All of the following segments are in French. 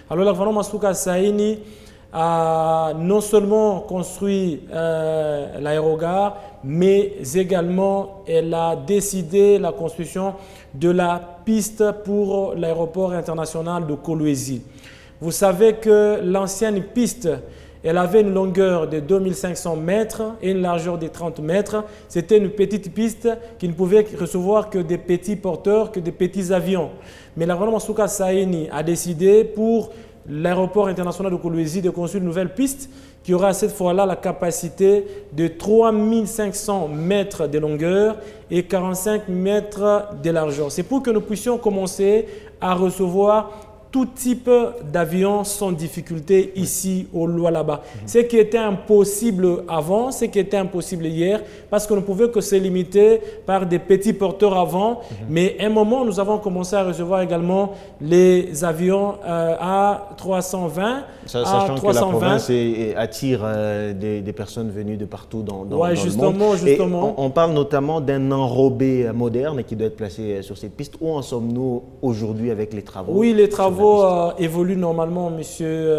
Alors, le gouvernement Masuka Saini a non seulement construit l'aérogare, mais également elle a décidé la construction de la piste pour l'aéroport international de Kolwezi. Vous savez que l'ancienne piste, elle avait une longueur de 2500 mètres et une largeur de 30 mètres. C'était une petite piste qui ne pouvait recevoir que des petits porteurs, que des petits avions. Mais le gouvernement Masuka Saini a décidé pour l'aéroport international de Kolwezi de construire une nouvelle piste qui aura cette fois-là la capacité de 3500 mètres de longueur et 45 mètres de largeur. C'est pour que nous puissions commencer à recevoir tout type d'avions sans difficulté ici au Lualaba. Ce qui était impossible avant, ce qui était impossible hier, parce qu'on ne pouvait que se limiter par des petits porteurs avant. Mais à un moment, nous avons commencé à recevoir également les avions à 320, Sachant à 320. que la province attire des personnes venues de partout dans le monde. Justement. Et on parle notamment d'un enrobé moderne qui doit être placé sur cette piste. Où en sommes-nous aujourd'hui avec les travaux? Oui, les travaux évolue normalement, M.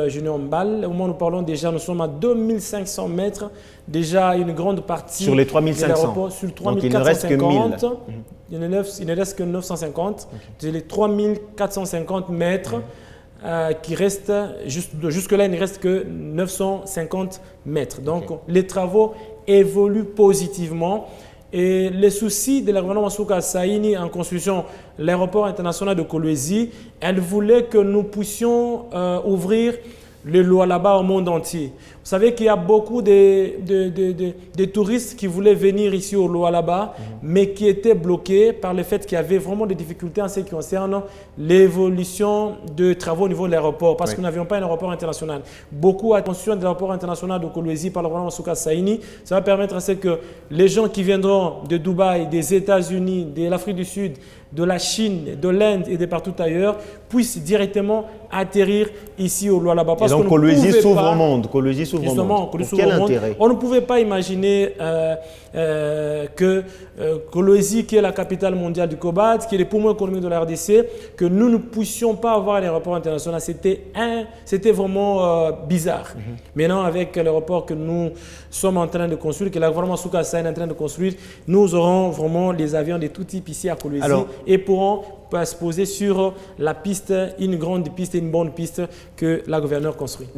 Junior Mbal. Au moment où nous parlons déjà, nous sommes à 2500 mètres. Déjà, une grande partie sur les 3500. Sur 3450. Donc, il ne reste que 1000. Il ne reste que 950. C'est les 3450 mètres qui restent. Jusque-là, il ne reste que 950 mètres. Donc, les travaux évoluent positivement. Et les soucis de la gouvernement Masuka Saini en construisant l'aéroport international de Kolwezi, elle voulait que nous puissions ouvrir le Lualaba au monde entier. Vous savez qu'il y a beaucoup de touristes qui voulaient venir ici au Lualaba, mais qui étaient bloqués par le fait qu'il y avait vraiment des difficultés en ce qui concerne l'évolution de travaux au niveau de l'aéroport, parce que nous n'avions pas un aéroport international. Beaucoup à construire de l'aéroport international de Kolwezi par le gouvernement Masuka Saini. Ça va permettre à ce que les gens qui viendront de Dubaï, des États-Unis, de l'Afrique du Sud, de la Chine, de l'Inde et de partout ailleurs puissent directement atterrir ici au Lualaba. Et donc Kolwezi s'ouvre au monde. Justement, quel intérêt? On ne pouvait pas imaginer que Kolwezi, qui est la capitale mondiale du cobalt, qui est le poumon économique de la RDC, que nous ne puissions pas avoir l'aéroport international. C'était vraiment bizarre. Maintenant, avec l'aéroport que nous sommes en train de construire, que le gouvernement Masuka Saini est en train de construire, nous aurons vraiment des avions de tout type ici à Kolwezi et pourront se poser sur la piste, une grande piste et une bonne piste que la gouverneure construit.